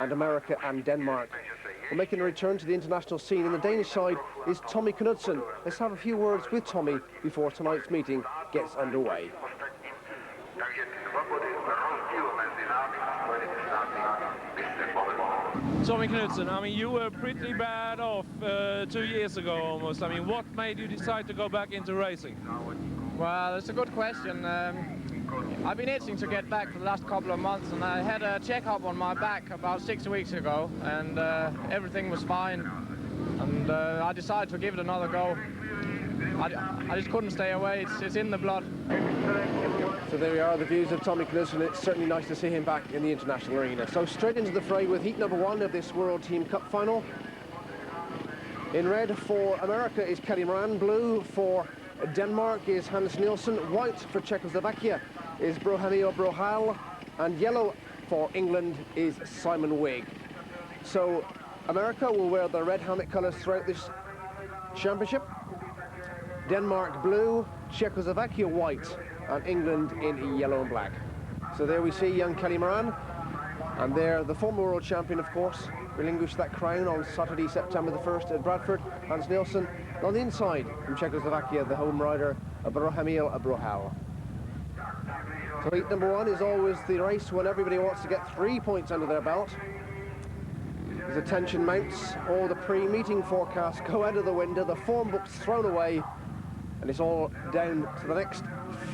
and America and Denmark. We're making a return to the international scene, and the Danish side is Tommy Knudsen. Let's have a few words with Tommy before tonight's meeting gets underway. Tommy Knudsen, I mean, you were pretty bad off 2 years ago almost. I mean, what made you decide to go back into racing? Well, it's a good question. I've been itching to get back for the last couple of months, and I had a check-up on my back about 6 weeks ago, and everything was fine. And I decided to give it another go. I just couldn't stay away. It's in the blood. So there we are, the views of Tommy Knudsen. It's certainly nice to see him back in the international arena. So straight into the fray with heat number 1 of this World Team Cup final. In red for America is Kelly Moran. Blue for Denmark is Hans Nielsen. White for Czechoslovakia is Brohemio Brohal. And yellow for England is Simon Wigg. So America will wear the red helmet colours throughout this championship. Denmark blue, Czechoslovakia white, and England in yellow and black. So there we see young Kelly Moran, and there the former world champion, of course, relinquished that crown on Saturday, September the 1st at Bradford. Hans Nielsen on the inside from Czechoslovakia, the home rider, Brohemil Brohal. So heat number 1 is always the race when everybody wants to get 3 points under their belt. As the tension mounts, all the pre-meeting forecasts go out of the window, the form books thrown away, and it's all down to the next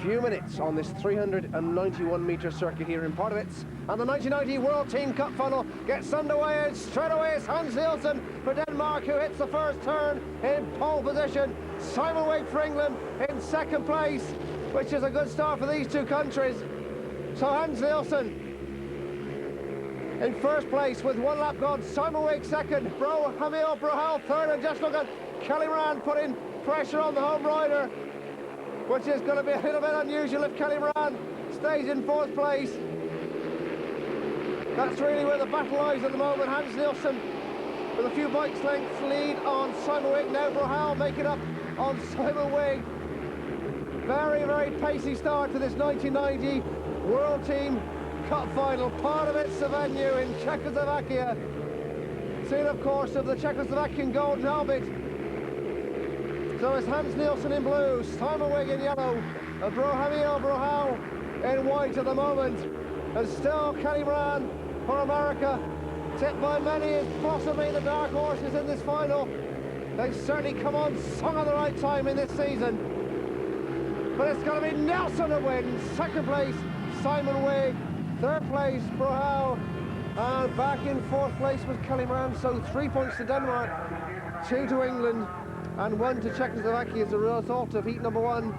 few minutes on this 391-metre circuit here in Pardubice. And the 1990 World Team Cup final gets underway, and straight away it's Hans Nielsen for Denmark, who hits the first turn in pole position. Simon Wigg for England in second place, which is a good start for these two countries. So Hans Nielsen in first place with 1 lap gone, Simon Wigg second, Brohemil Brohal third, and just look at Kelly Moran putting pressure on the home rider, which is going to be a little bit unusual if Kelly Moran stays in 4th place. That's really where the battle lies at the moment. Hans Nielsen with a few bikes lengths lead on Simon Wigg. Now Brohal making up on Simon Wigg. Very, very pacey start to this 1990 World Team Cup final. Pardubice, the venue in Czechoslovakia. Scene, of course, of the Czechoslovakian golden helmet. So it's Hans Nielsen in blue, Simon Wigg in yellow, and Brohemil Brohal in white at the moment. And still Kelly Moran for America, tipped by many as possibly the dark horses in this final. They've certainly come on song at the right time in this season. But it's going to be Nielsen who wins. Second place, Simon Wigg. Third place, Brohal. And back in 4th place was Kelly Moran. So 3 points to Denmark, 2 to England, and 1 to Czechoslovakia as a result of heat number 1.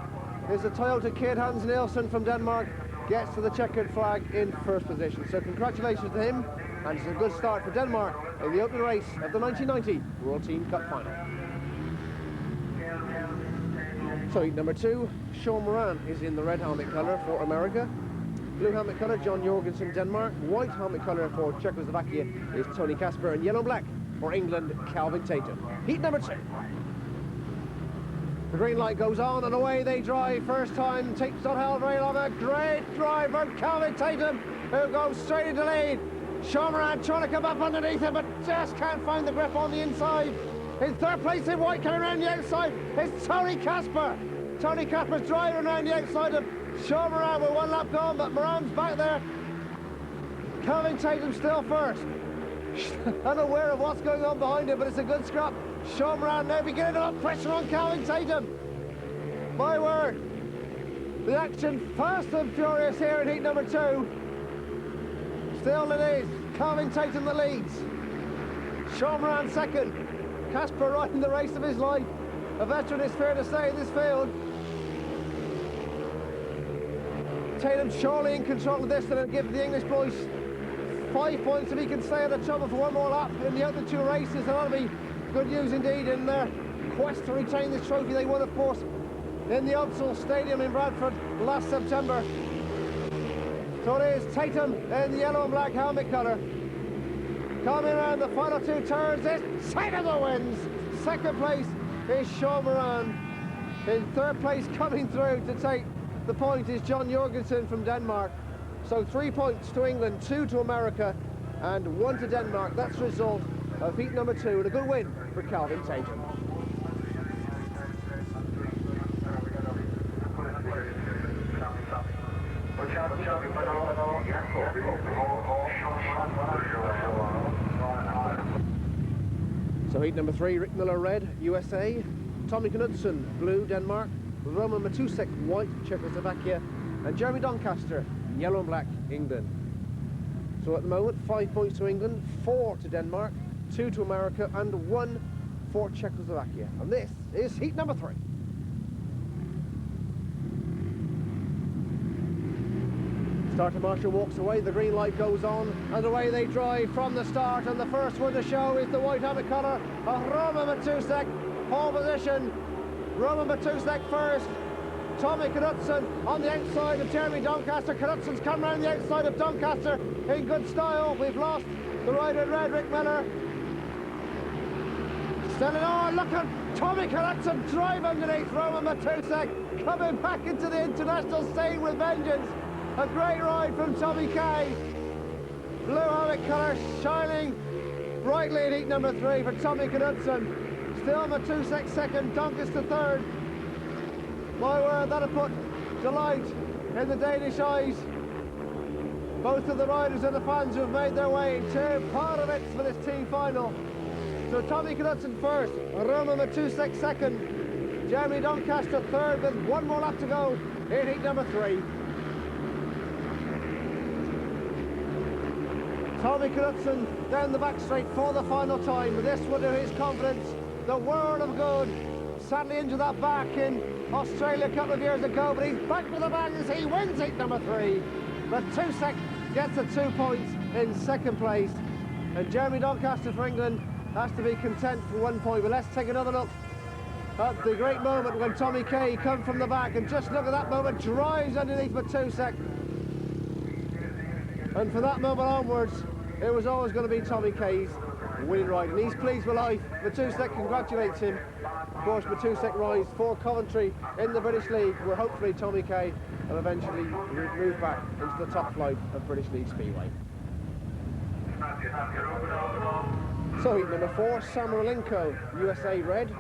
Is the Toyota kid Hans Nielsen from Denmark gets to the checkered flag in first position. So congratulations to him, and it's a good start for Denmark in the opening race of the 1990 World Team Cup final. So heat number 2, Sean Moran is in the red helmet colour for America. Blue helmet colour, John Jorgensen, Denmark. White helmet colour for Czechoslovakia is Tony Kasper, and yellow and black for England, Calvin Tatum. Heat number 2. The green light goes on and away they drive. First time, takes not held very long. A great drive from Calvin Tatum, who goes straight into lead. Sean Moran trying to come up underneath him, but just can't find the grip on the inside. In third place in white, coming around the outside, is Tony Kasper. Tony Kasper's driving around the outside of Sean Moran with 1 lap gone, but Moran's back there. Calvin Tatum still first. Unaware of what's going on behind him, but it's a good scrap. Sean Moran now beginning to put pressure on Calvin Tatum. My word, the action fast and furious here in heat number 2. Still it is Calvin Tatum that leads. Sean Moran second. Kasper riding the race of his life. A veteran, is fair to say, in this field. Tatum surely in control of this, and it'll give the English boys 5 points if he can stay out of trouble for 1 more lap in the other 2 races, and that'll be good news indeed in their quest to retain this trophy they won, of course, in the Upsall Stadium in Bradford last September. So it is Tatum in the yellow and black helmet colour. Coming around the final 2 turns, it's Tatum that wins. Second place is Sean Moran. In third place, coming through to take the point, is John Jorgensen from Denmark. So 3 points to England, 2 to America, and 1 to Denmark. That's the result of heat number 2, and a good win for Calvin Tatum. So heat number 3, Rick Miller red, USA, Tommy Knudsen blue, Denmark, Roman Matusek white, Czechoslovakia, and Jeremy Doncaster yellow and black, England. So at the moment 5 points to England, 4 to Denmark, 2 to America, and 1 for Czechoslovakia. And this is heat number 3. Starter Marshall walks away, the green light goes on, and away they drive from the start, and the first one to show is the white helmet colour of Roman Matusek. Pole position, Roman Matusek first, Tommy Knudsen on the outside of Jeremy Doncaster. Knudsen's come round the outside of Doncaster in good style. We've lost the rider in red, Rick Miller. Standing on, look at Tommy Knudsen drive underneath Roman Matusek, coming back into the international scene with vengeance. A great ride from Tommy Kay. Blue helmet colour shining brightly in heat number 3 for Tommy Knudsen. Still Matusek second, Doncaster third. My word, that'll put delight in the Danish eyes. Both of the riders and the fans who have made their way to Pardubice for this team final. So Tommy Knudsen first, Roman Matusek second, Jeremy Doncaster third with 1 more lap to go in heat number 3. Tommy Knudsen down the back straight for the final time. This will do his confidence the world of good. Sadly injured that back in Australia a couple of years ago, but he's back with a bang as he wins heat number 3. Matusek gets the 2 points in second place, and Jeremy Doncaster for England has to be content for 1 point. But let's take another look at the great moment when Tommy Kay comes from the back, and just look at that moment, drives underneath Matusek. And from that moment onwards, it was always going to be Tommy Kay's winning ride, and he's pleased with life. Matusek congratulates him. Of course, Matusek rides for Coventry in the British League, where hopefully Tommy Kay will eventually move back into the top flight of British League Speedway. So heat number 4, Samoilenko, USA red,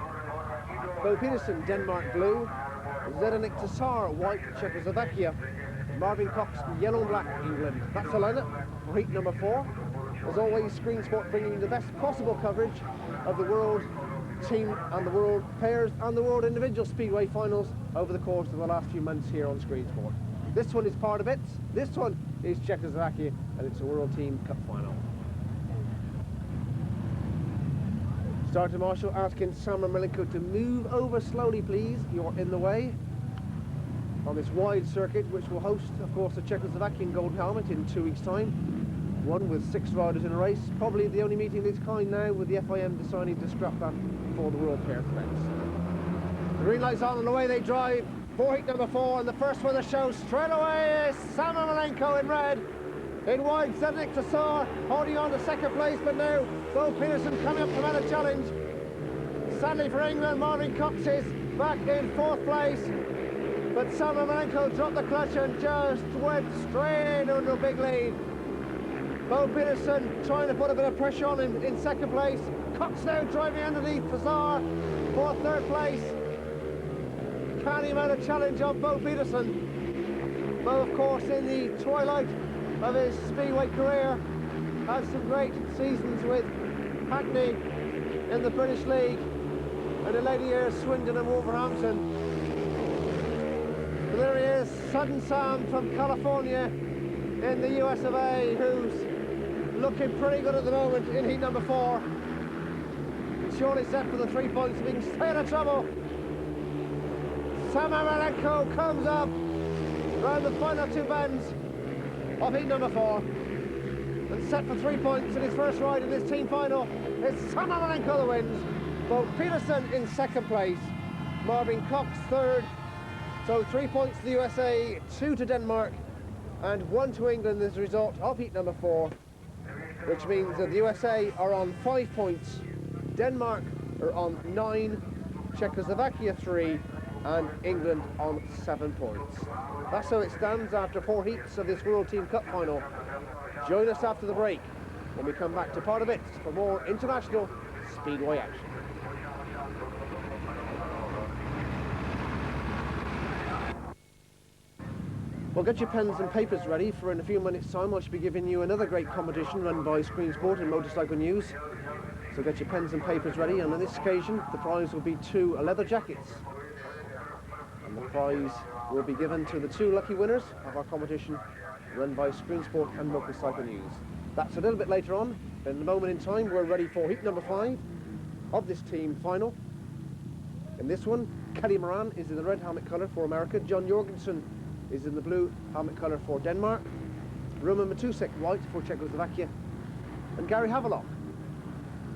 Bo Peterson, Denmark blue, Zdeněk Tassar white, Czechoslovakia, Marvin Cox yellow and black, England. That's the lineup for heat number 4. As always, Screensport bringing you the best possible coverage of the world team and the world pairs and the world individual speedway finals over the course of the last few months here on Screensport. This one is Pardubice, this one is Czechoslovakia, and it's a World Team Cup final. Starter Marshall asking Samoilenko to move over slowly, please. You're in the way. On this wide circuit, which will host, of course, the Czechoslovakian Golden Helmet in 2 weeks' time. One with 6 riders in a race, probably the only meeting of its kind now, with the FIM deciding to scrap that for the World Pair events. The green light's on and away they drive for heat number 4, and the first one to show straight away is Samoilenko in red. In white, Zdeněk Tassar holding on to second place, but now Bo Peterson coming up to mount a challenge. Sadly for England, Marvin Cox is back in 4th place. But Samoilenko dropped the clutch and just went straight under a big lead. Bo Peterson trying to put a bit of pressure on him in second place. Cox now driving underneath Tassar for 3rd place. Can he mount a challenge on Bo Peterson? Bo, of course, in the twilight of his speedway career, had some great seasons with Hackney in the British League, and in later years Swindon and Wolverhampton. But there he is, Sudden Sam from California in the US of A, who's looking pretty good at the moment in heat number 4. Surely set for the 3 points, being stay out of trouble. Samoilenko comes up around the final 2 bends of heat number 4 and set for 3 points in his first ride in this team final. It's Samoilenko that wins. Bo Peterson in 2nd place, Marvin Cox 3rd. So 3 points to the USA, 2 to Denmark, and 1 to England as a result of heat number 4, which means that the USA are on 5 points, Denmark are on 9, Czechoslovakia 3, and England on 7 points. That's how it stands after 4 heats of this World Team Cup final. Join us after the break when we come back to Pardubice for more international speedway action. Well, get your pens and papers ready, for in a few minutes' time I shall be giving you another great competition run by Scrensport in motorcycle news. So get your pens and papers ready, and on this occasion the prize will be 2 leather jackets. And the prize will be given to the 2 lucky winners of our competition run by Scrensport and motorcycle news. That's a little bit later on. In a moment in time we're ready for heat number 5 of this team final. In this one, Kelly Moran is in the red helmet colour for America, John Jorgensen is in the blue helmet colour for Denmark, Roman Matusek white for Czechoslovakia, and Gary Havelock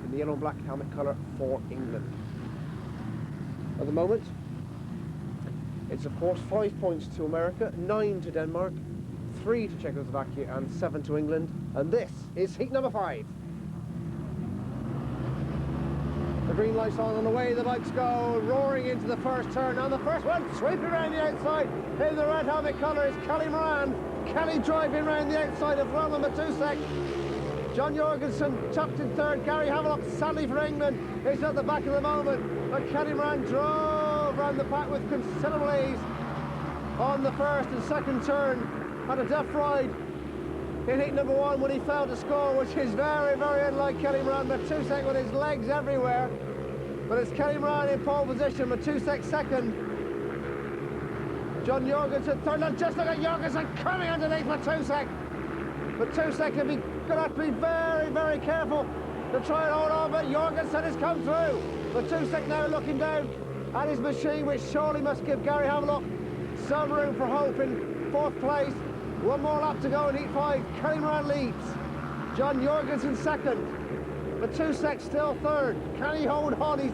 in the yellow and black helmet colour for England. At the moment, it's of course 5 points to America, 9 to Denmark, 3 to Czechoslovakia and 7 to England, and this is heat number 5. The green light's on the way the bikes go, roaring into the first turn, and the first one sweeping around the outside in the red helmet colour is Kelly Moran. Kelly driving around the outside of Roman Matusek. John Jorgensen tucked in third. Gary Havelock, sadly for England, is at the back of the moment, but Kelly Moran drove around the pack with considerable ease on the first and second turn. Had a deft ride in heat number 1 when he failed to score, which is very, very unlike Kelly Moran. Matusek with his legs everywhere, but it's Kelly Moran in pole position, Matusek second, John Jorgensen third, and just look at Jorgensen coming underneath Matusek. Matusek going to have to be very, very careful to try and hold on, but Jorgensen has come through. Matusek now looking down at his machine, which surely must give Gary Havelock some room for hope in 4th place. 1 more lap to go in heat 5. Kelly Moran leads. John Jorgensen second. Matusek still third. Can he hold on? He's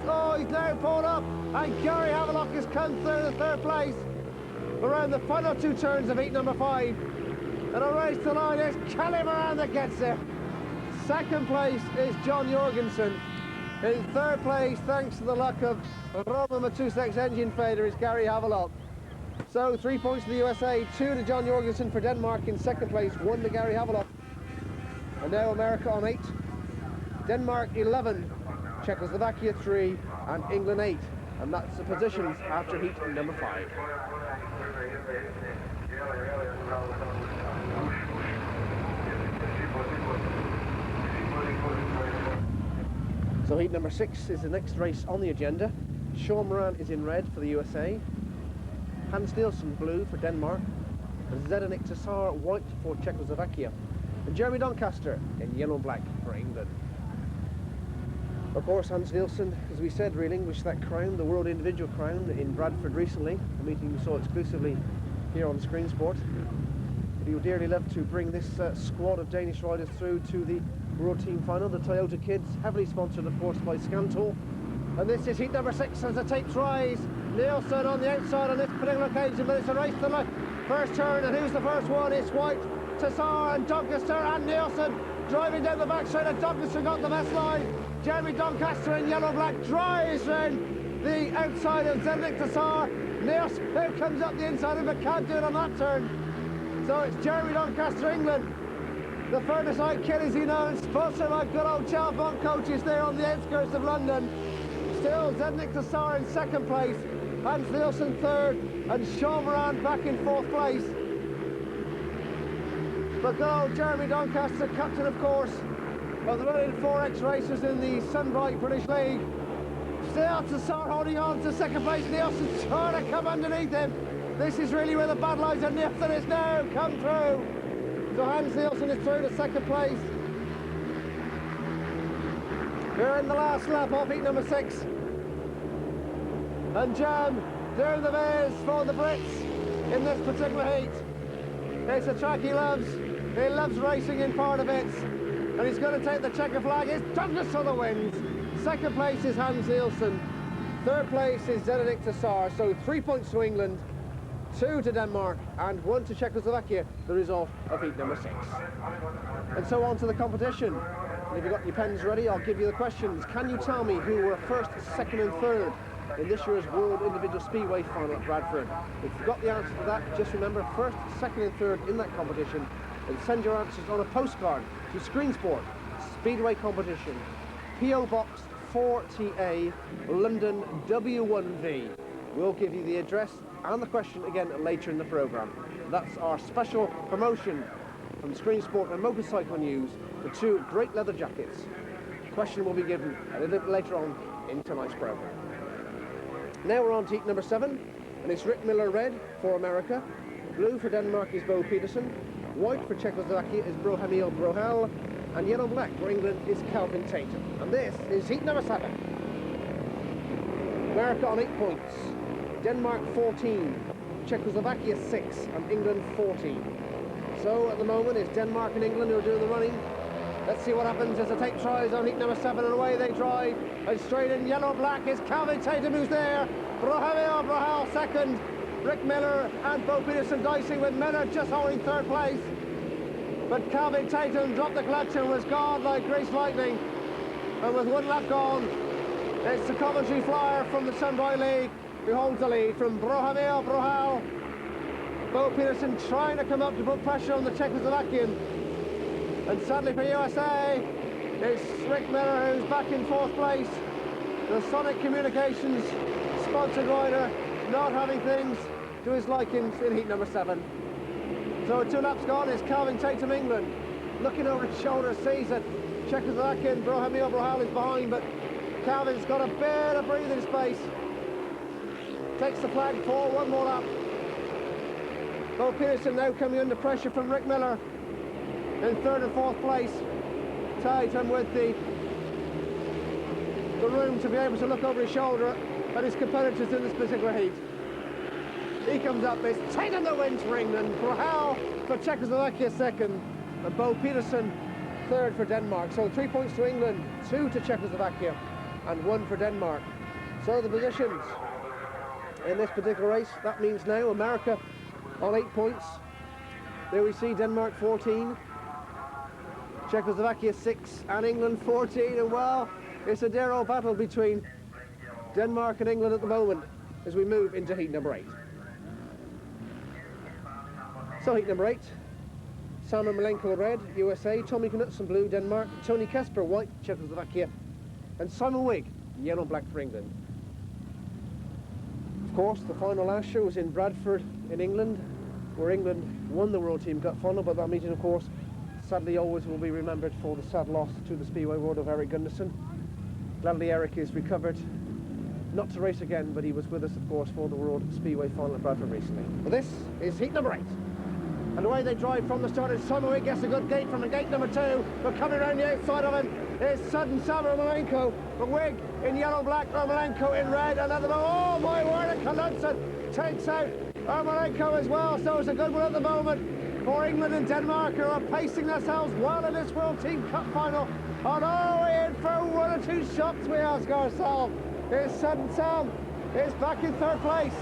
now pulled up. And Gary Havelock has come through the 3rd place around the final 2 turns of heat number 5. And a race to line is Kelly Moran that gets there. 2nd place is John Jorgensen. In 3rd place, thanks to the luck of Roman Matusek's engine failure, is Gary Havelock. So 3 points to the USA, 2 to John Jorgensen for Denmark in 2nd place, 1 to Gary Havelock. And now America on 8, Denmark 11, Czechoslovakia 3, and England 8. And that's the positions after heat number 5. So heat number 6 is the next race on the agenda. Sean Moran is in red for the USA, Hans Nielsen blue for Denmark, and Zdeněk Tassar white for Czechoslovakia, and Jeremy Doncaster in yellow and black for England. Of course, Hans Nielsen, as we said, relinquished that crown, the world individual crown, in Bradford recently, a meeting we saw exclusively here on Scrensport. But he would dearly love to bring this squad of Danish riders through to the World Team Final. The Toyota Kids, heavily sponsored of course by Scantor. And this is heat number 6 as the tapes rise. Nielsen on the outside on this particular occasion, but it's a race to the first turn, and who's the first one? It's White, Tassar and Doncaster, and Nielsen driving down the back straight, and Doncaster got the best line. Jeremy Doncaster in yellow-black drives round the outside of Zdeněk Tassar. Nielsen who comes up the inside of him but can't do it on that turn. So it's Jeremy Doncaster, England. The Furnace-Eyed Kid, as you know, sponsored by good old Chalfont coaches there on the outskirts of London. Still Zdeněk Tassar in 2nd place, Hans Nielsen 3rd, and Sean Moran back in 4th place. But good old Jeremy Doncaster, captain of course of the running 4X racers in the Sunbright British League. Still Tassar holding on to 2nd place, Nielsen trying to come underneath him. This is really where the bad lies are. Nielsen is now come through. So Hans Nielsen is through to 2nd place. We're in the last lap of heat number 6. And Jam doing the bears for the Brits in this particular heat. It's a track he loves. He loves racing in Pardubice, and he's going to take the checker flag. It's Douglas for the wins. 2nd place is Hans Nielsen. 3rd place is Zdeněk Tassar. So 3 points to England, 2 to Denmark, and 1 to Czechoslovakia, the result of heat number 6. And so on to the competition. And if you've got your pens ready, I'll give you the questions. Can you tell me who were 1st, 2nd and 3rd in this year's World Individual Speedway Final at Bradford? If you've got the answer to that, just remember 1st, 2nd and 3rd in that competition, and send your answers on a postcard to Scrensport, Speedway competition. PO Box 4TA, London W1V. We'll give you the address and the question again later in the programme. That's our special promotion from Screensport and Motorcycle News for 2 great leather jackets. The question will be given a little bit later on in tonight's programme. Now we're on to heat number 7, and it's Rick Miller red for America, blue for Denmark is Bo Peterson, white for Czechoslovakia is Bohemil Brohel, and yellow-black for England is Calvin Tatum. And this is heat number 7. America on 8 points, Denmark 14, Czechoslovakia 6, and England 14. So at the moment it's Denmark and England who are doing the running. Let's see what happens as the tape tries on heat number 7, and away they drive. And straight in yellow-black is Calvin Tatum who's there. Bohemil Brohel second, Rick Miller and Bo Peterson dicing with Miller just holding 3rd place. But Calvin Tatum dropped the clutch and was gone like greased lightning. And with 1 lap gone, it's the Coventry Flyer from the Sunboy League who holds the lead from Bohemil Brohel. Bo Peterson trying to come up to put pressure on the Czechoslovakian. And sadly for USA, it's Rick Miller who's back in 4th place. The Sonic Communications sponsored rider not having things to his likings in heat number 7. So 2 laps gone, it's Calvin Tatum, England. Looking over his shoulder, sees that Czechoslovakian Bohemil Brohel is behind, but Calvin's got a bit of breathing space. Takes the flag for 1 more lap. Bo Peterson now coming under pressure from Rick Miller in 3rd and 4th place. Tatum with the room to be able to look over his shoulder at his competitors in this particular heat. He comes up, it's Tatum that wins for England, Brohel for Czechoslovakia 2nd, and Bo Peterson 3rd for Denmark. So 3 points to England, 2 to Czechoslovakia, and 1 for Denmark. So the positions in this particular race, that means now America on 8 points. There we see Denmark 14, Czechoslovakia 6, and England 14. And well, it's a dear old battle between Denmark and England at the moment as we move into heat number 8. So heat number 8, Samuel Malenko red, USA, Tommy Knutson blue, Denmark, Tony Kasper white, Czechoslovakia, and Simon Wigg yellow-black for England. Of course, the final last year was in Bradford in England, where England won the World Team Cup final, but that meeting, of course, sadly always will be remembered for the sad loss to the Speedway world of Eric Gunderson. Gladly Eric is recovered, not to race again, but he was with us, of course, for the World Speedway final at Bradford recently. But this is heat number 8. And away they drive from the start is Simon Wigg, gets a good gate from gate number 2, but coming around the outside of him is sudden Samuel Malenko, but Wigg in yellow-black, Malenko in red, and at the moment, oh my word, and Knudsen takes out Malenko as well, so it's a good one at the moment for England and Denmark, who are pacing themselves well in this World Team Cup final. And are we in for 1 or 2 shots, we ask ourselves? Here's Sudden Sam, is back in 3rd place.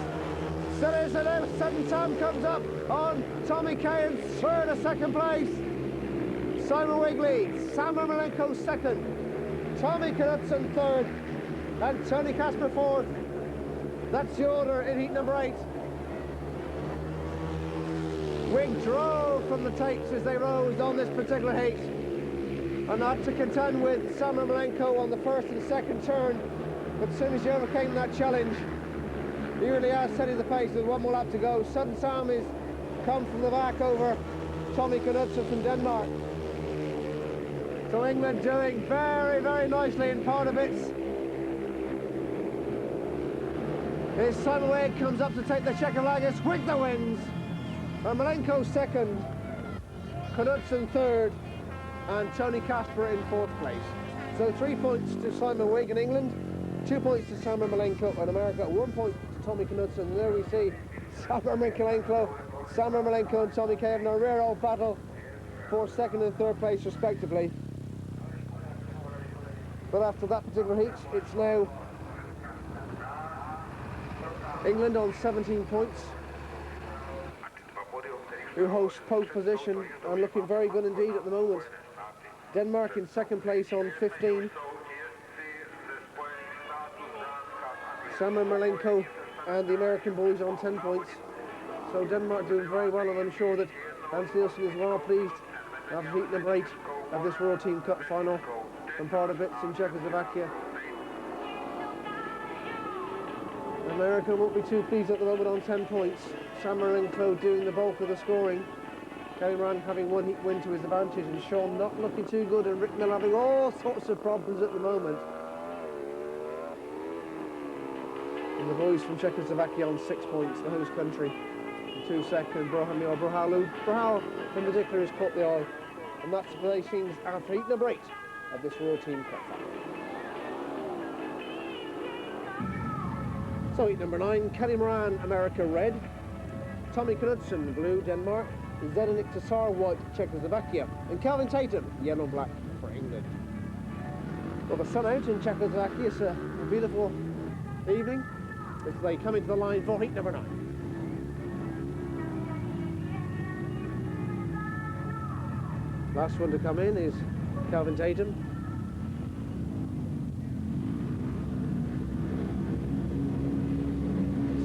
Still is it now, Sudden Sam comes up on Tommy Kay in 3rd or 2nd place. Simon Wigg leads, Samuel Malenko 2nd, Tommy Knudsen 3rd, and Tony Kasper 4th. That's the order in heat number 8. Wigg drove from the tapes as they rose on this particular heat, and had to contend with Samuel Malenko on the 1st and 2nd turn, but as soon as you overcame that challenge, he really has steadied the pace with 1 more lap to go. Sudden Sam is come from the back over Tommy Knudsen from Denmark. So England doing very, very nicely in Pardubice. Here's Simon Wigg comes up to take the Czechoslovakia, Wigg that wins. And Malenko 2nd, Knudsen 3rd, and Tony Kasper in 4th place. So 3 points to Simon Wigg in England, 2 points to Samuel Malenko in America, 1 point to Tommy Knudsen. And there we see Samuel Malenko and Tommy Kay having a rare old battle for 2nd and 3rd place respectively. But after that particular heat, it's now England on 17 points, who host pole position and looking very good indeed at the moment. Denmark in 2nd place on 15. Samuel Malenko and the American boys on 10 points. So Denmark doing very well, and I'm sure that Hans Nielsen is well pleased after heat number 8 of this World Team Cup final from Pardubice in Czechoslovakia. America won't be too pleased at the moment on 10 points. Sam Marinko doing the bulk of the scoring. Kelly Moran having one heat win to his advantage, and Sean not looking too good, and Rick Miller having all sorts of problems at the moment. And the boys from Czechoslovakia on 6 points, the host country. 2 second, Brahal in particular has caught the eye, and that's the placings after heat number 8 of this World Team Cup final. So heat number 9, Kelly Moran, America, red. Tommy Knudsen, blue, Denmark. Zdeněk Tassar, white, Czechoslovakia. And Calvin Tatum, yellow-black for England. Well, the sun out in Czechoslovakia. It's a beautiful evening as they come into the line for heat number 9. Last one to come in is Calvin Tatum.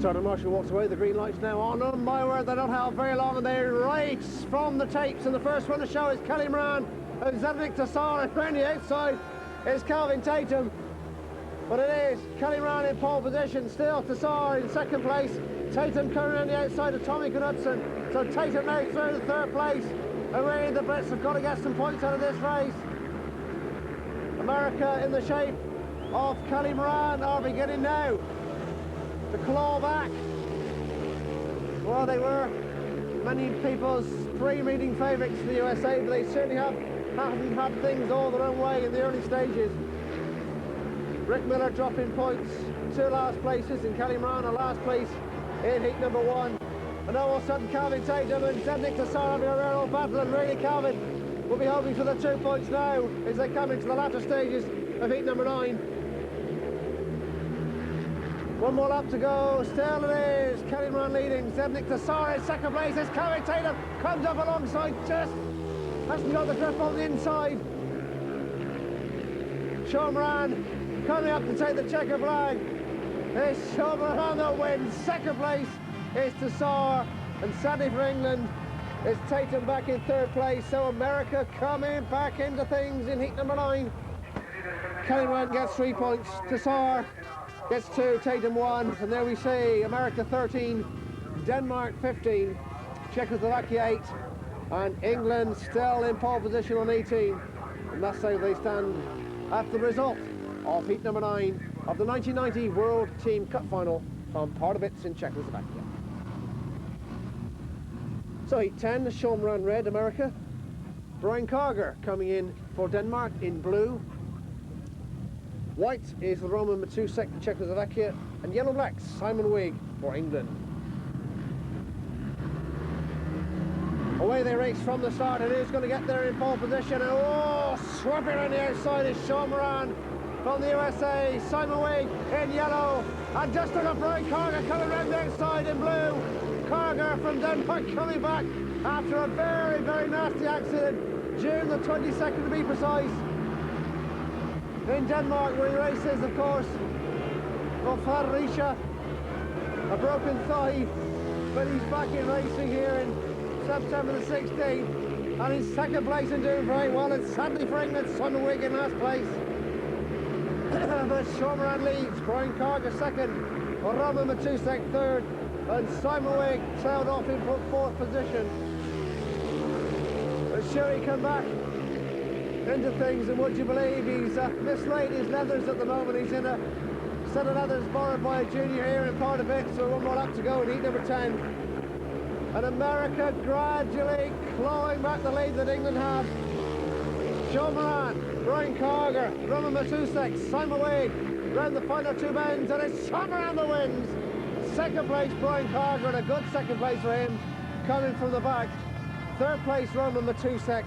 Sergeant Marshall walks away, the green light's now on. Oh my word, they don't have very long, and they race from the tapes. And the first one to show is Kelly Moran and Zdeněk Tassar, and around the outside is Calvin Tatum. But it is Kelly Moran in pole position, still Tassar in second place. Tatum coming around the outside of Tommy Knudsen. So Tatum now through to third place. And really the Brits have got to get some points out of this race. America in the shape of Kelly Moran are beginning now to claw back. Well, they were many people's pre-meeting favourites for the USA, but they certainly haven't had things all their own way in the early stages. Rick Miller dropping points, 2 last places, and Kelly Moran a last place in heat number 1. And all of a sudden Calvin Tatum and Zdeněk Tassar having a real old battle, and really Calvin will be hoping for the 2 points now as they come into the latter stages of heat number 9. One more lap to go, still it is Kelly Moran leading, Zdeněk Tassar in second place as Calvin Tatum comes up alongside, just hasn't got the grip on the inside. Sean Moran coming up to take the checker flag. It's Sean Moran that wins, second place is Tassar, and sadly for England is Tatum back in third place. So America coming back into things in heat number 9. Kelly Moran gets 3 points, Tassar gets 2, Tatum 1, and there we see America 13, Denmark 15, Czechoslovakia 8, and England still in pole position on 18. And that's how they stand after the result of heat number 9 of the 1990 World Team Cup Final from Pardubice in Czechoslovakia. So heat 10, Sean Moran red, America. Brian Carger coming in for Denmark in blue. White is Roman Matusek, Czechoslovakia, and yellow-black, Simon Wigg for England. Away they race from the start, and who's going to get there in pole position? And oh, swapping around the outside is Sean Moran from the USA, Simon Wigg in yellow, and just took up Brian Carger coming around the outside in blue. Carger from Denmark coming back after a very, very nasty accident, June the 22nd to be precise. In Denmark, where he races, of course, for Fredericia, a broken thigh, but he's back in racing here in September the 16th, and in second place and doing very well, and sadly for England, Simon Wigg in last place. But Sean Moran leads, Brian Carger second, Roman Matusek third, and Simon Wigg trailed off in fourth position. But Sherry come back into things, and would you believe he's mislaid his leathers at the moment. He's in a set of leathers borrowed by a junior here in Pardubice, so 1 more lap to go in heat number 10. And America gradually clawing back the lead that England had. Sean Moran, Brian Carger, Roman Matusek, Simon Wigg round the final 2 bends, and it's Sean Moran that wins. Second place Brian Carger, and a good second place for him coming from the back. Third place Roman Matusek.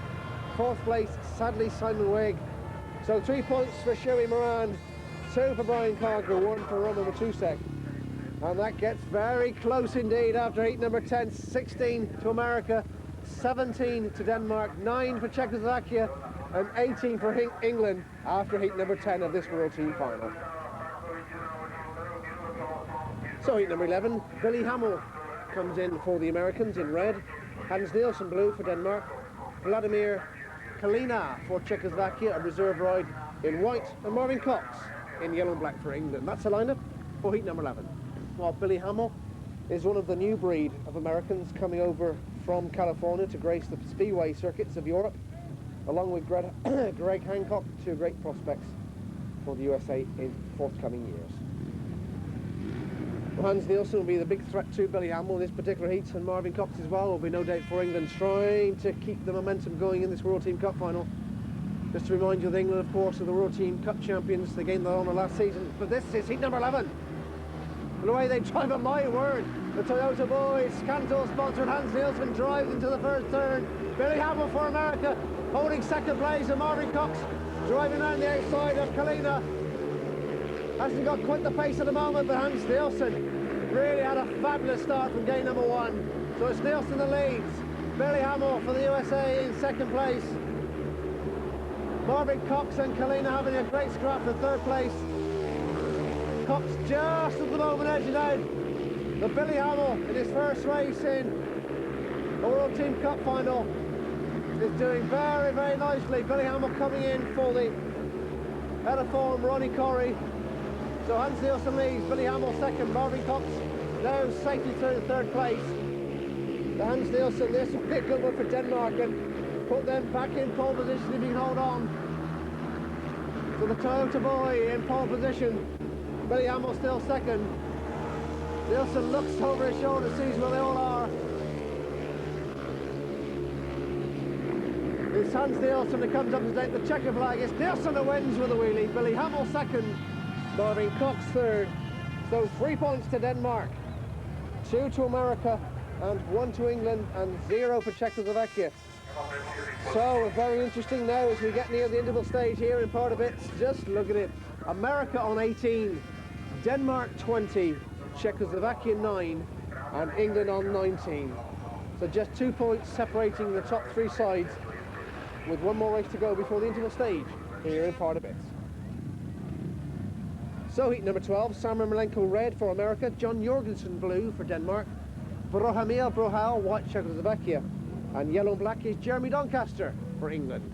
Fourth place, sadly, Simon Wigg. So 3 points for Sherry Moran, 2 for Brian Carger, 1 for Roman Matusek. And that gets very close indeed after heat number 10, 16 to America, 17 to Denmark, 9 for Czechoslovakia, and 18 for England after heat number 10 of this World Team Final. So heat number 11, Billy Hamill comes in for the Americans in red, Hans Nielsen blue for Denmark, Vladimir Kalina for Czechoslovakia, a reserve ride in white, and Marvin Cox in yellow and black for England. That's the lineup for heat number 11. Well, Billy Hamill is one of the new breed of Americans coming over from California to grace the speedway circuits of Europe, along with Greg Hancock, two great prospects for the USA in forthcoming years. Well, Hans Nielsen will be the big threat to Billy Hamill in this particular heat, and Marvin Cox as well will be no doubt for England, trying to keep the momentum going in this World Team Cup final. Just to remind you that England, of course, are the World Team Cup champions. They gained that honour last season, but this is heat number 11. And the way they drive it, my word, the Toyota boys, Cantor-sponsored Hans Nielsen drives into the first turn. Billy Hamill for America, holding second place, and Marvin Cox driving around the outside of Kalina. Hasn't got quite the pace at the moment, but Hans Nielsen really had a fabulous start from game number 1. So it's Nielsen that leads. Billy Hamill for the USA in second place. Marvin Cox and Kalina having a great scrap for third place. Cox just at the moment edging out. But Billy Hamill in his first race in the World Team Cup final is doing very, very nicely. Billy Hamill coming in for the out of form Ronnie Corrie. So Hans Nielsen leads, Billy Hamill second, Marvin Cox now safely through third place. The Hans Nielsen, this will be a good one for Denmark and put them back in pole position if he can hold on. So the Toyota boy in pole position, Billy Hamill still second. Nielsen looks over his shoulder, sees where they all are. It's Hans Nielsen that comes up to take the checker flag. It's Nielsen that wins with a wheelie. Billy Hamill second, Marvin Cox third. So 3 points to Denmark, 2 to America, and 1 to England, and 0 for Czechoslovakia. So very interesting now as we get near the interval stage here in Pardubice. Just look at it. America on 18, Denmark 20, Czechoslovakia 9, and England on 19. So just 2 points separating the top 3 sides, with 1 more race to go before the interval stage here in Pardubice. So heat number 12, Sam Ermolenko red for America, John Jorgensen blue for Denmark, Bohumil Brohal white Czechoslovakia, and yellow and black is Jeremy Doncaster for England.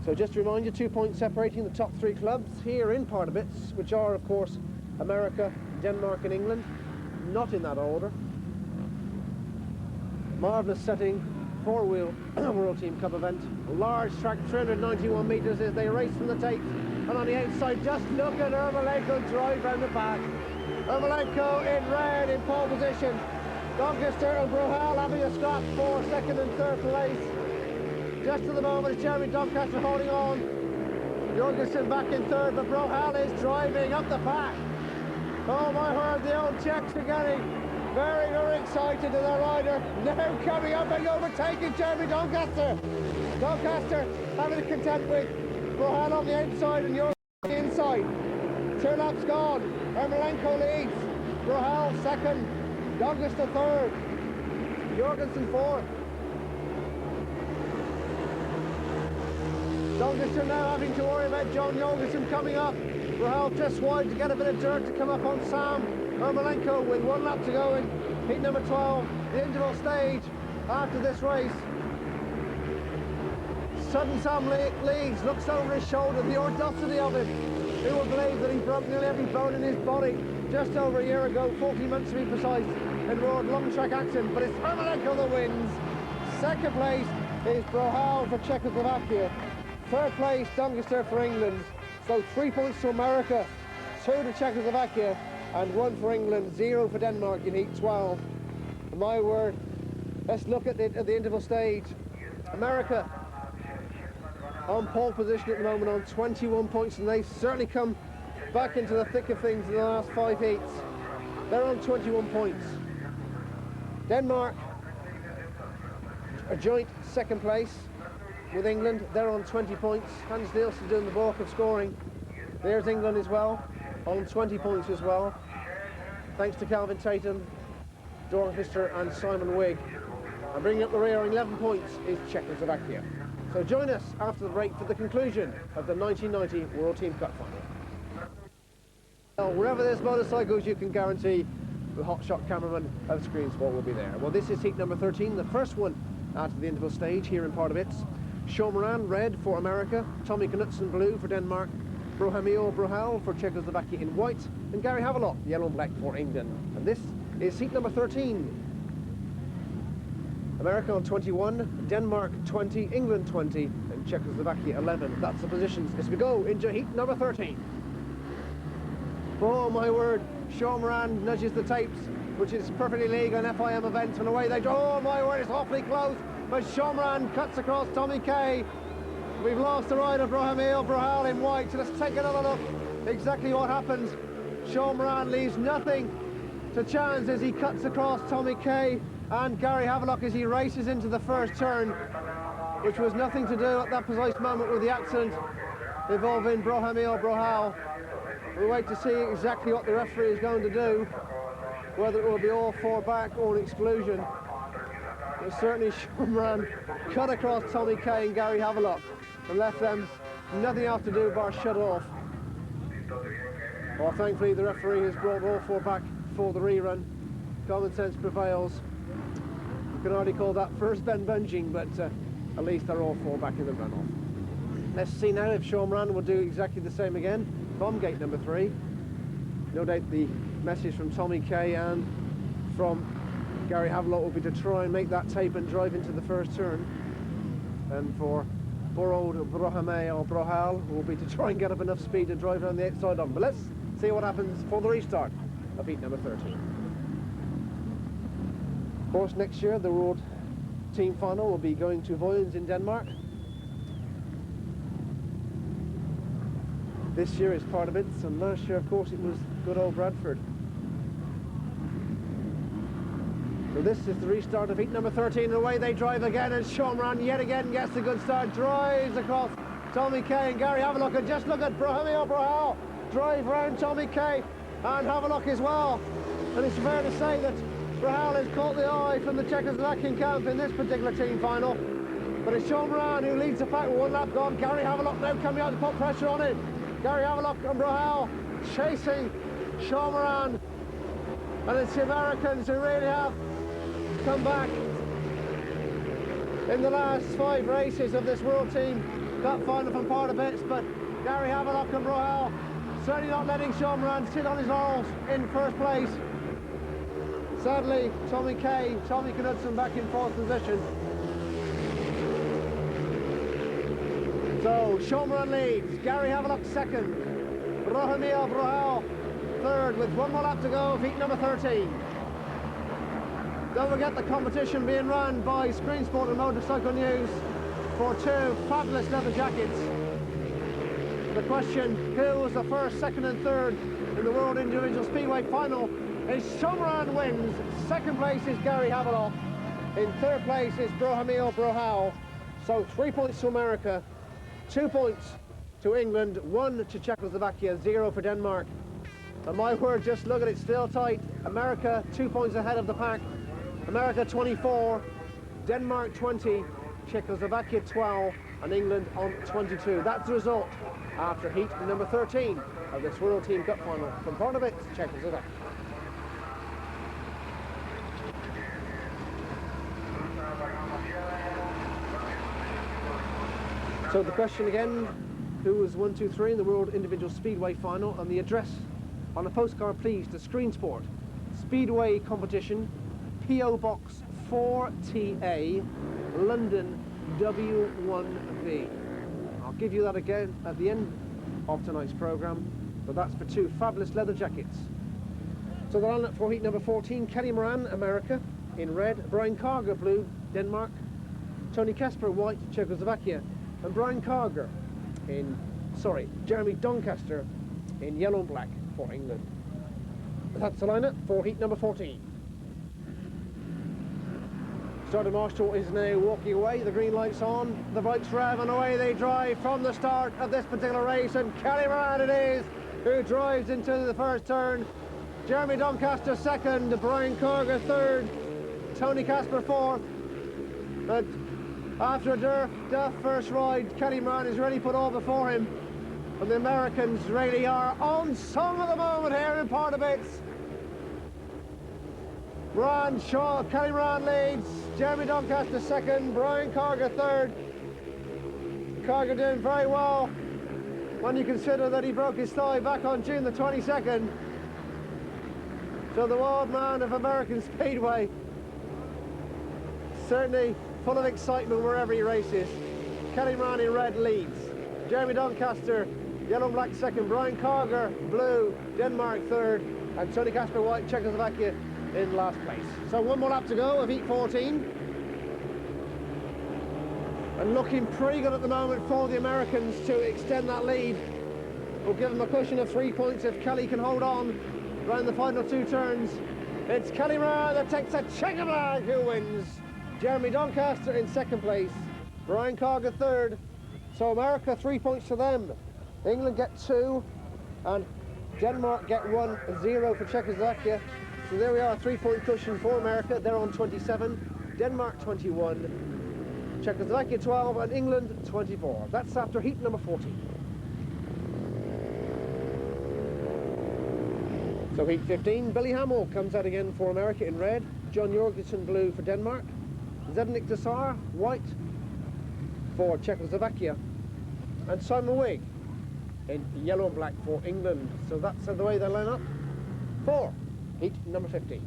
So just to remind you, 2 points separating the top 3 clubs here in Pardubice, which are of course America, Denmark and England, not in that order. Marvellous setting, 4-wheel World Team Cup event. A large track, 391 metres as they race from the tape. And on the outside, just look at Ermolenko drive round the back. Ermolenko in red in pole position. Doncaster and Brohal having a scrap for second and third place. Just at the moment, it's Jeremy Doncaster holding on. Jorgensen back in third, but Brohal is driving up the pack. Oh my word, the old Czechs are getting very, very excited to their rider. Now coming up and overtaking Jeremy Doncaster. Doncaster having a content with Brohal on the outside and Jorgensen on the inside. 2 laps gone. Ermolenko leads. Brohal second. Doncaster third. Jorgensen fourth. Doncaster now having to worry about John Jorgensen coming up. Brohal just wide to get a bit of dirt to come up on Sam Ermolenko with 1 lap to go in heat number 12, the interval stage after this race. Sudden Sam leads, looks over his shoulder, the audacity of it. Who will believe that he broke nearly every bone in his body just over a year ago, 14 months to be precise, in road long track action, but it's Ermolenko that wins. Second place is Brohal for Czechoslovakia. Third place, Doncaster for England. So 3 points to America, 2 to Czechoslovakia, and 1 for England, 0 for Denmark in heat 12. My word, let's look at the interval stage. America on pole position at the moment on 21 points, and they've certainly come back into the thick of things in the last 5 heats. They're on 21 points. Denmark, a joint second place with England, they're on 20 points. Hans Nielsen doing the bulk of scoring. There's England as well, on 20 points as well. Thanks to Calvin Tatum, Dorchester and Simon Wigg. And bringing up the rear on 11 points is Czechoslovakia. So join us after the break for the conclusion of the 1990 World Team Cup final. Well, wherever there's motorcycles, you can guarantee the hotshot cameraman of Screensport will be there. Well, this is heat number 13, the first one after the interval stage here in Pardubice. Sean Moran, red for America, Tommy Knutsen, blue for Denmark, Bohemio Brohal for Czechoslovakia in white, and Gary Havelock, yellow and black for England. And this is seat number 13. America on 21, Denmark 20, England 20, and Czechoslovakia 11. That's the positions as we go into heat number 13. Oh my word, Sean Moran nudges the tapes, which is perfectly legal an FIM event, and away they go. Oh my word, it's awfully close, but Sean Moran cuts across Tommy Kay. We've lost the ride of Bohemio Brohal in white, so let's take another look exactly what happens. Sean Moran leaves nothing to chance as he cuts across Tommy Kay and Gary Havelock as he races into the first turn, which was nothing to do at that precise moment with the accident involving Bohemio Brohal. We'll wait to see exactly what the referee is going to do, whether it will be all four back or an exclusion. But certainly Sean Moran cut across Tommy Kay and Gary Havelock and left them nothing else to do bar shut off. Well, thankfully the referee has brought all four back for the rerun. Common sense prevails. You can hardly call that first bunging, but at least they're all four back in the runoff. Let's see now if Sean Moran will do exactly the same again from gate number 3. No doubt the message from Tommy Kay and from Gary Havelock will be to try and make that tape and drive into the first turn. And for poor old Bohemio Brohal will be to try and get up enough speed to drive around the outside on. But let's see what happens for the restart of heat number 13. Of course, next year the World Team Final will be going to Vojens in Denmark. This year it's Pardubice, and last year, of course, it was good old Bradford. So this is the restart of heat number 13, and away they drive again, and Sean Moran yet again gets a good start, drives across Tommy Kay and Gary Havelock, and just look at Bohemio Brohal drive round Tommy Kay and Havelock as well. And it's fair to say that Brohal has caught the eye from the Czechoslovakian camp in this particular team final. But it's Sean Moran who leads the pack with one lap gone. Gary Havelock now coming out to put pressure on him. Gary Havelock and Brohal chasing Sean Moran. And it's the Americans who really have come back in the last 5 races of this World Team Cup final from Pardubice. But Gary Havelock and Brohal certainly not letting Sean Moran sit on his laurels in first place. Sadly, Tommy Kay, Tommy Knutsen back in 4th position. So, Sean Moran leads, Gary Havelock 2nd, Bohemio Brohal 3rd with 1 more lap to go of heat number 13. Don't forget the competition being run by Scrensport and Motorcycle News for 2 fabulous leather jackets. The question, who was the 1st, 2nd and 3rd in the World Individual Speedway Final? Is Sean Moran wins. 2nd place is Gary Havelock. In 3rd place is Bohemio Brohal. So 3 points to America, 2 points to England, 1 to Czechoslovakia, 0 for Denmark. And my word, just look at it, still tight. America 2 points ahead of the pack. America 24, Denmark 20, Czechoslovakia 12, and England on 22. That's the result after heat number 13 of this World Team Cup final from Pardubice, Czechoslovakia. So the question again, who was 1, 2, 3 in the World Individual Speedway Final, and the address on a postcard please to Scrensport, Speedway Competition, P.O. Box 4TA, London W1V. I'll give you that again at the end of tonight's programme, but that's for 2 fabulous leather jackets. So the lineup for heat number 14, Kelly Moran, America, in red, Brian Carger, blue, Denmark, Tony Kasper, white, Czechoslovakia, and Brian Carger in, Jeremy Doncaster in yellow and black for England. That's the lineup for heat number 14. Starter Marshall is now walking away, the green light's on, the bikes rev and away they drive from the start of this particular race, and Kelly Moran it is who drives into the first turn. Jeremy Doncaster 2nd, Brian Carger 3rd, Tony Kasper 4th. But after a duff first ride, Kelly Moran has really put all before him, and the Americans really are on song at the moment here in Pardubice. Kelly Moran leads. Jeremy Doncaster second, Brian Carger third. Carger doing very well when you consider that he broke his thigh back on June the 22nd. So the wild man of American Speedway, certainly full of excitement wherever he races. Kelly Moran in red leads. Jeremy Doncaster, yellow and black second. Brian Carger, blue, Denmark third. And Tony Casper White, Czechoslovakia in last place. So one more lap to go of Heat 14. And looking pretty good at the moment for the Americans to extend that lead. We'll give them a cushion of 3 points if Kelly can hold on around the final two turns. It's Kelly Moran that takes a Czechoslovakia who wins. Jeremy Doncaster in second place. Brian Carger third. So America 3 points to them. England get 2 and Denmark get 1-0 for Czechoslovakia. So there we are, a 3 point cushion for America. They're on 27, Denmark 21, Czechoslovakia 12 and England 24. That's after heat number 14. So heat 15, Billy Hamill comes out again for America in red, John Jorgensen blue for Denmark, Zdeněk Desar white for Czechoslovakia, and Simon Wigg in yellow and black for England. So that's the way they line up for heat number 15.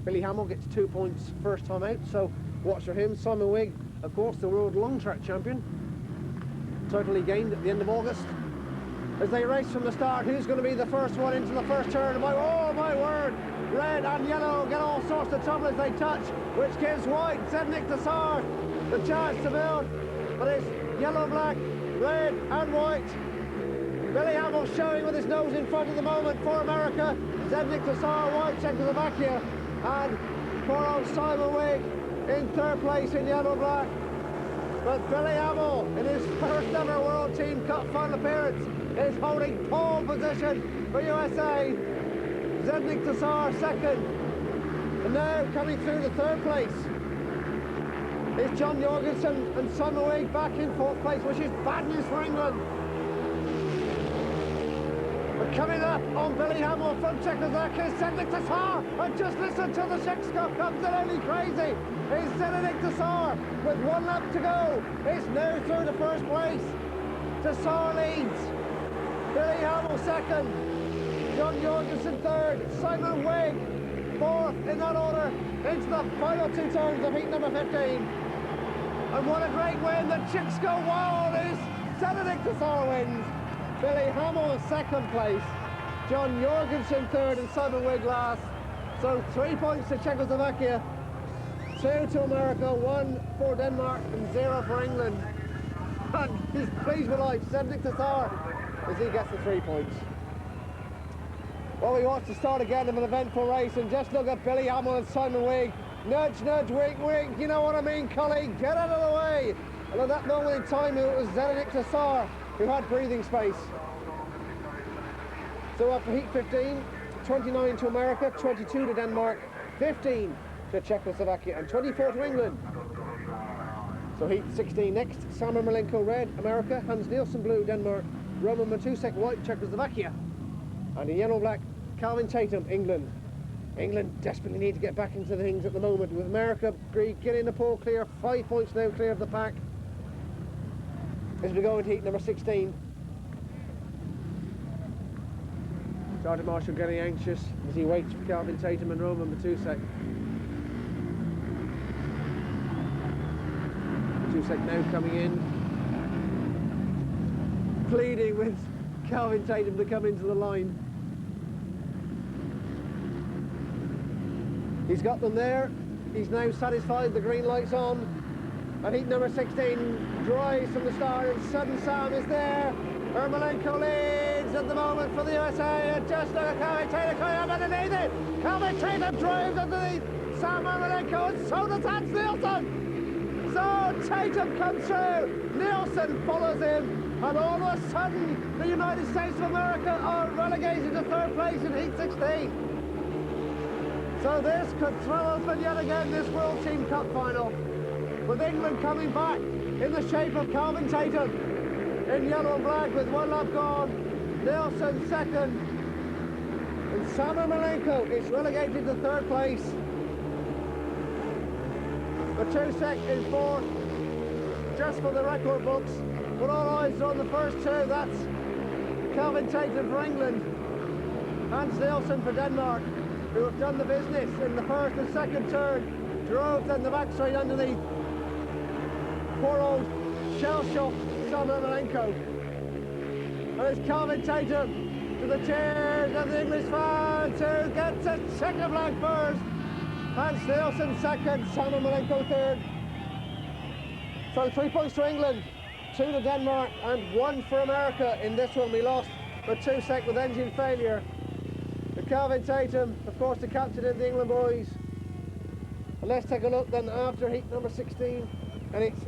Billy Hamill gets 2 points first time out, so watch for him. Simon Wigg, of course, the world long track champion, title he gained at the end of August. As they race from the start, who's going to be the first one into the first turn? Oh my word, red and yellow get all sorts of trouble as they touch, which gives white, Zdeněk Desar, the chance to build. But it's yellow, black, red and white. Billy Hamill showing with his nose in front at the moment for America. Zdeněk Desar, white, Czechoslovakia. And poor old Simon Wigg in third place in yellow, black. But Billy Hamill, in his first ever World Team Cup final appearance, is holding pole position for USA. Zdeněk Desar second. And now coming through the third place is John Jorgensen and Simon Wigg back in fourth place, which is bad news for England. But coming up on Billy Hamill from Czechoslovakia is Zdeněk Desar. And just listen to the Czechs go absolutely crazy. It's Zdeněk Desar with 1 lap to go. It's now through the first place. Desar leads. Billy Hamill second. John Jorgensen third. Simon Wigg fourth in that order into the final two turns of heat number 15. And what a great win. The Czechs go wild as Zdeněk Desar wins. Billy Hamill in second place. John Jorgensen third and Simon Wigg last. So 3 points to Czechoslovakia, 2 to America, 1 for Denmark and 0 for England. And he's pleased with life, Zdeněk Desar, as he gets the 3 points. Well, we watch the start again of an eventful race, and just look at Billy Hamill and Simon Wigg. Nudge, nudge, wink, wink, you know what I mean, colleague, get out of the way. And at that moment in time, it was Zdeněk Desar who had breathing space. So after heat 15, 29 to America, 22 to Denmark, 15 to Czechoslovakia and 24 to England. So heat 16 next, Samuel Malenko red, America, Hans Nielsen blue, Denmark, Roman Matusek white, Czechoslovakia. And in yellow-black, Calvin Tatum, England. England desperately need to get back into things at the moment, with America getting the pole clear, 5 points now clear of the pack as we go into heat number 16. Sergeant Marshall getting anxious as he waits for Calvin Tatum and Roman Matusek. Matusek now coming in, pleading with Calvin Tatum to come into the line. He's got them there. He's now satisfied, the green light's on. And heat number 16 drives from the start, and Sudden Sam is there. Ermolenko leads at the moment for the USA, and just look at Calvin Tatum coming up underneath it. Calvin Tatum drives underneath Sam Ermolenko, and so does Hans Nielsen. So Tatum comes through, Nielsen follows him, and all of a sudden the United States of America are relegated to third place in heat 16. So this could throw open yet again this World Team Cup final, with England coming back in the shape of Calvin Tatum in yellow and black with 1 lap gone, Nielsen second, and Samuel Malenko is relegated to third place. The 2 in fourth, just for the record books. But all eyes are on the first two. That's Calvin Tatum for England, Hans Nielsen for Denmark, who have done the business in the first and second turn, drove then the back straight underneath. Poor old shell-shocked Samoilenko. And it's Calvin Tatum to the cheers of the English fans, who gets a checker flag first. Hans Nielsen second, Samoilenko third. So 3 points to England, 2 to Denmark and 1 for America in this one. We lost the 2 with engine failure. The Calvin Tatum, of course, the captain of the England boys. And let's take a look then after heat number 16, and it's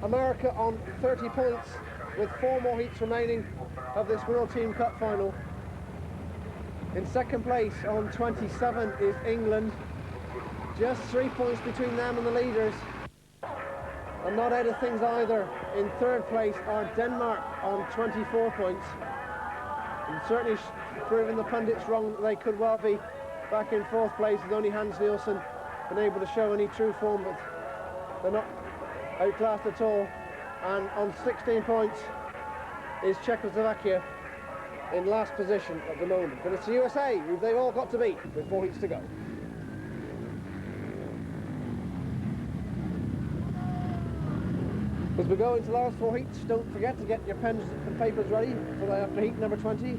America on 30 points with 4 more heats remaining of this World Team Cup final. In second place on 27 is England, just 3 points between them and the leaders. And not out of things either. In third place are Denmark on 24 points. And certainly proving the pundits wrong that they could well be back in fourth place with only Hans Nielsen been able to show any true form, but they're not outclassed at all. And on 16 points is Czechoslovakia in last position at the moment. But it's the USA who they've all got to beat with 4 heats to go. As we go into the last 4 heats, don't forget to get your pens and papers ready for the after heat number 20.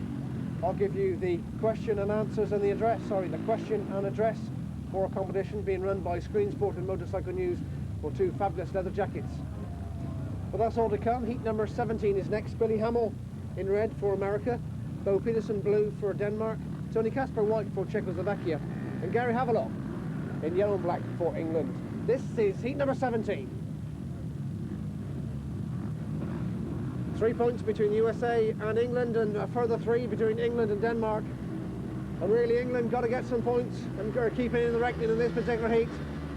I'll give you the question and answers and the question and address for a competition being run by Scrensport and Motorcycle News for 2 fabulous leather jackets. But that's all to come. Heat number 17 is next. Billy Hamill in red for America, Bo Peterson blue for Denmark, Tony Kasper white for Czechoslovakia, and Gary Havelock in yellow and black for England. This is heat number 17. 3 points between USA and England, and a further 3 between England and Denmark. And really England got to get some points and got to keep it in the reckoning in this particular heat.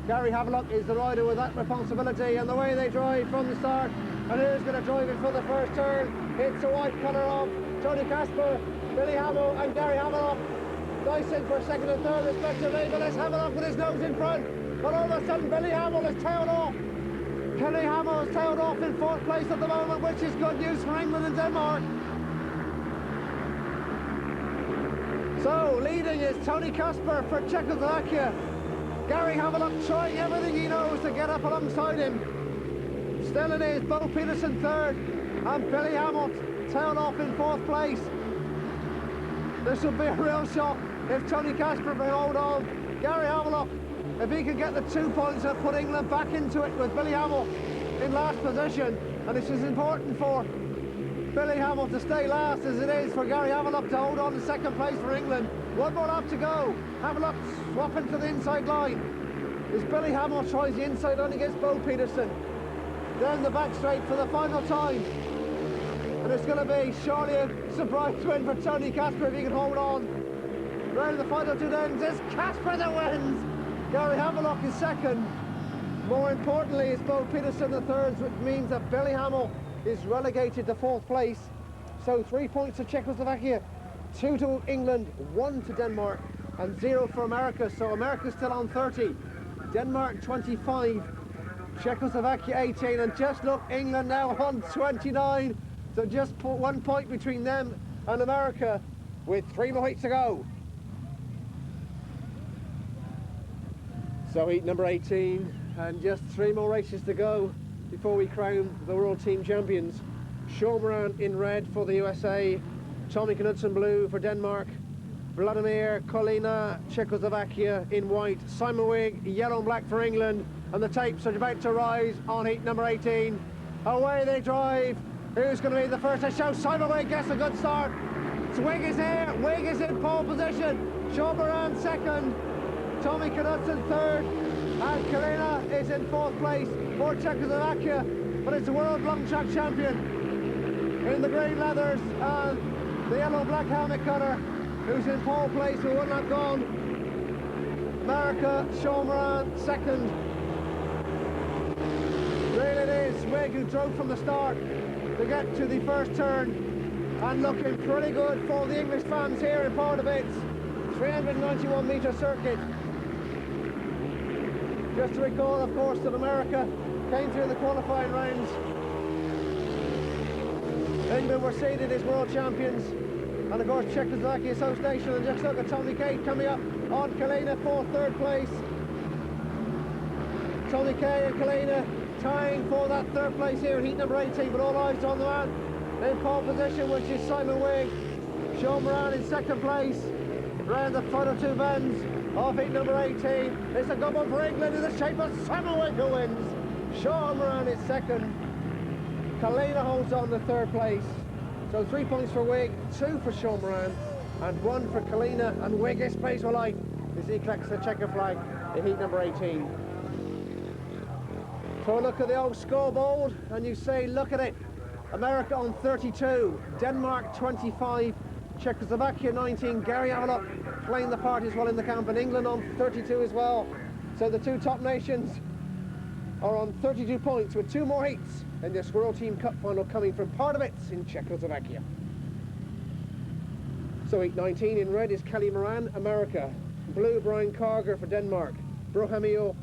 Gary Havelock is the rider with that responsibility, and the way they drive from the start. And who's going to drive it for the first turn? It's a white colour of Tony Kasper, Billy Hamill and Gary Havelock. Dyson for second and third respectively, but it's Havelock with his nose in front. But all of a sudden Billy Hamill is tailed off. Billy Hamill is tailed off in fourth place at the moment, which is good news for England and Denmark. So leading is Tony Kasper for Czechoslovakia. Gary Havelock trying everything he knows to get up alongside him. Still it is Bo Peterson third and Billy Hamill tailed off in fourth place. This will be a real shock if Tony Kasper can hold on. Gary Havelock, if he can get the 2 points and put England back into it with Billy Hamill in last position, and it's as important for Billy Hamill to stay last as it is for Gary Havelock to hold on to second place for England. 1 more lap to go. Havelock swapping to the inside line. As Billy Hamill tries the inside line against Bo Peterson. Down the back straight for the final time. And it's going to be surely a surprise win for Tony Kasper if he can hold on. Round the final 2 ends, it's Kasper that wins. Gary Havelock is second. More importantly, it's Bo Peterson the third, which means that Billy Hamill is relegated to fourth place. So 3 points to Czechoslovakia, 2 to England, 1 to Denmark, and 0 for America. So America's still on 30, Denmark 25, Czechoslovakia 18, and just look, England now on 29. So just put 1 point between them and America with 3 more heats to go. So heat number 18, and just 3 more races to go before we crown the World Team Champions. Sean Moran in red for the USA, Tommy Knudsen blue for Denmark, Vladimir Kolina, Czechoslovakia in white, Simon Wigg, yellow and black for England, and the tapes are about to rise on heat number 18. Away they drive. Who's going to be the first to show? Simon Wigg gets a good start. Wigg is here, Wigg is in pole position, Sean Moran second, Tommy Knudsen third, and Kalina is in fourth place for Czechoslovakia, but it's the world long track champion in the green leathers and the yellow black helmet cutter, who's in pole place with 1 lap gone. America, Sean Moran second. Really it is Wigg who drove from the start to get to the first turn, and looking pretty good for the English fans here in Pardubice. 391 metre circuit. Just to recall, of course, that America came through the qualifying rounds. England were seeded as world champions. And of course, Czechoslovakia so stationed. And just look at Tommy Kay coming up on Kalina for third place. Tommy Kay and Kalina tying for that third place here in heat number 18, but all eyes on the man in pole position, which is Simon Wigg. Sean Moran in second place. Round the final two bends of heat number 18. It's a good one for England in the shape of Simon Wigg who wins. Sean Moran is second. Kalina holds on to third place. So 3 points for Wigg, 2 for Sean Moran, and 1 for Kalina. And Wigg is plays for life as he collects the checker flag in heat number 18. So look at the old scoreboard and you say, look at it. America on 32, Denmark 25, Czechoslovakia 19, Gary Alop playing the part as well in the camp, and England on 32 as well. So the two top nations are on 32 points with 2 more heats in this World Team Cup final coming from Pardubice in Czechoslovakia. So heat 19 in red is Kelly Moran, America. Blue, Brian Carger for Denmark. Brohemio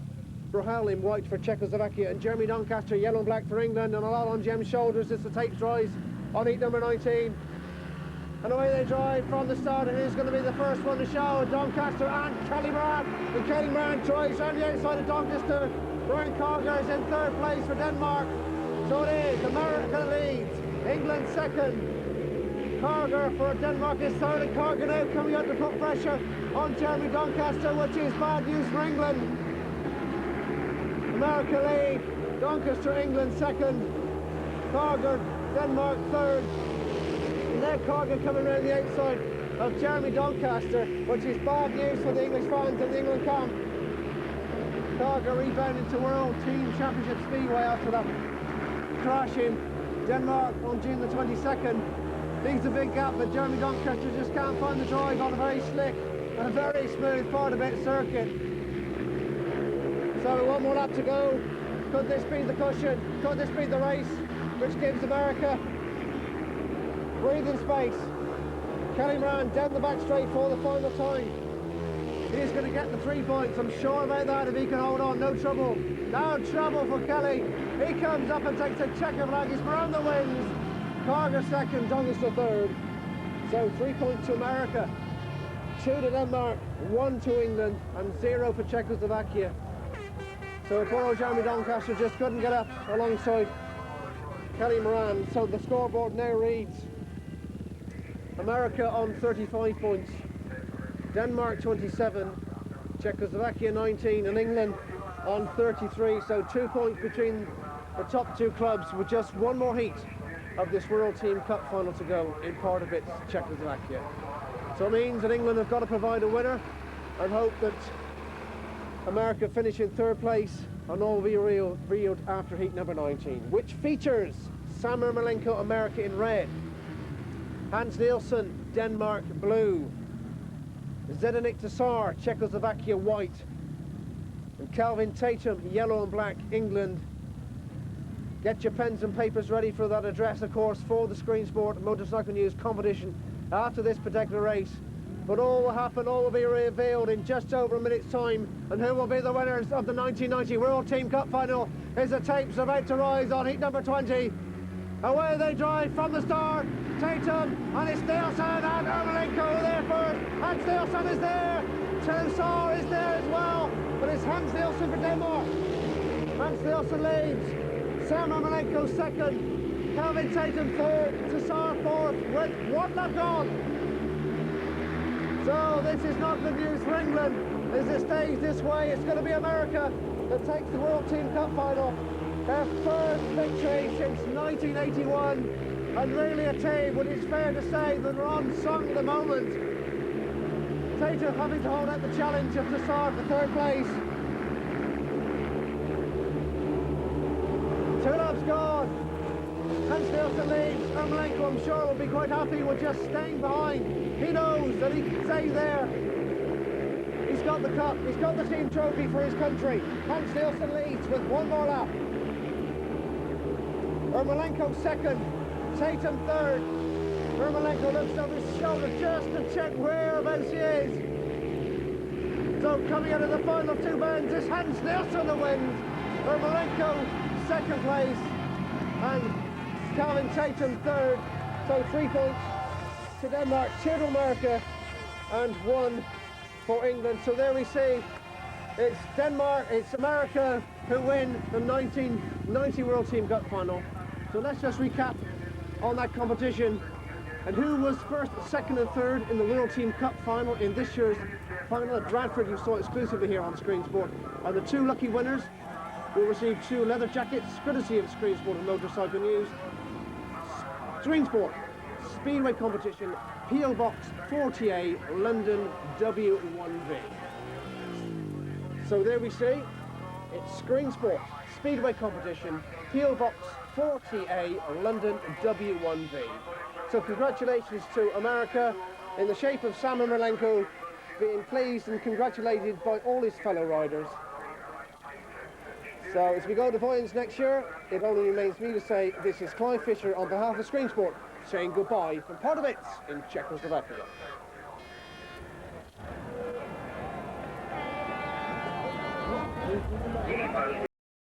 Brohal in white for Czechoslovakia, and Jeremy Doncaster yellow and black for England, and a lot on Jem's shoulders as the tapes rise on heat number 19. And away they drive from the start, and who's going to be the first one to show? Doncaster and Kelly Moran. And Kelly Moran tries around the outside of Doncaster. Brian Carger is in third place for Denmark. So it is, America leads, England second. Carger for Denmark is third, and Carger now coming out to put pressure on Jeremy Doncaster, which is bad news for England. America lead, Doncaster England second, Carger Denmark third, and then Carger coming around the outside of Jeremy Doncaster, which is bad news for the English fans in the England camp. Carger rebounded to World Team Championship Speedway after that crash in Denmark on June the 22nd. Leaves a big gap, but Jeremy Doncaster just can't find the drive on a very slick and a very smooth Pardubice circuit. So 1 more lap to go. Could this be the cushion? Could this be the race which gives America breathing space? Kelly Moran down the back straight for the final time. He's going to get the 3 points. I'm sure about that if he can hold on. No trouble. No trouble for Kelly. He comes up and takes a checker flag. He's Moran the wins. Carger second, Doncaster third. So 3 points to America, 2 to Denmark, 1 to England, and 0 for Czechoslovakia. So poor old Jeremy Doncaster just couldn't get up alongside Kelly Moran. So the scoreboard now reads America on 35 points, Denmark 27, Czechoslovakia 19, and England on 33. So 2 points between the top 2 clubs with just 1 more heat of this World Team Cup final to go in Pardubice, Czechoslovakia. So it means that England have got to provide a winner and hope that America finish in third place, and all will be reeled after heat number 19, which features Sam Ermolenko, America in red, Hans Nielsen, Denmark blue, Zdeněk Tassar, Czechoslovakia white, and Calvin Tatum, yellow and black, England. Get your pens and papers ready for that address, of course, for the Screensport Motorcycle News competition after this particular race. But all will happen, all will be revealed in just over a minute's time. And who will be the winners of the 1990 World Team Cup final is the tapes about to rise on heat number 20. Away they drive from the start. Tatum, and it's Nielsen and Ermolenko there first. Hans Nielsen is there. Tassar is there as well. But it's Hans Nielsen for Denmark. Hans Nielsen leads. Sam Ermolenko second. Calvin Tatum third. Tassar fourth with 1 lap gone. So this is not good news for England. As it stays this way, it's going to be America that takes the World Team Cup final. Their first victory since 1981. And really a team, but it's fair to say that they're unsung at the moment. Tatum having to hold out the challenge of Tassar for third place. 2 laps gone. Hans Nielsen leads. Ermolenko, I'm sure, will be quite happy with just staying behind. He knows that he can stay there. He's got the cup, he's got the team trophy for his country. Hans Nielsen leads with 1 more lap. Ermolenko second, Tatum third. Ermolenko looks over his shoulder just to check whereabouts he is. So coming out of the final two bends is Hans Nilsson the wins. Ermolenko second place and Calvin Tatum third. So 3 points to Denmark, 2 to America and 1 for England. So there we see it's Denmark, it's America who win the 1990 World Team Cup final. So let's just recap on that competition and who was first, second and third in the World Team Cup final in this year's final at Bradford. You saw exclusively here on Screensport. And the 2 lucky winners will receive 2 leather jackets courtesy of Screensport and Motorcycle News. Screensport Speedway Competition, PO Box 40A, London W1V. So there we see, it's Screensport Speedway Competition, PO Box 40A, London W1V. So congratulations to America in the shape of Sam Ermolenko, being pleased and congratulated by all his fellow riders. So as we go to Voyens next year, it only remains me to say this is Clive Fisher on behalf of Screensport, saying goodbye from Pardubice in Czechoslovakia.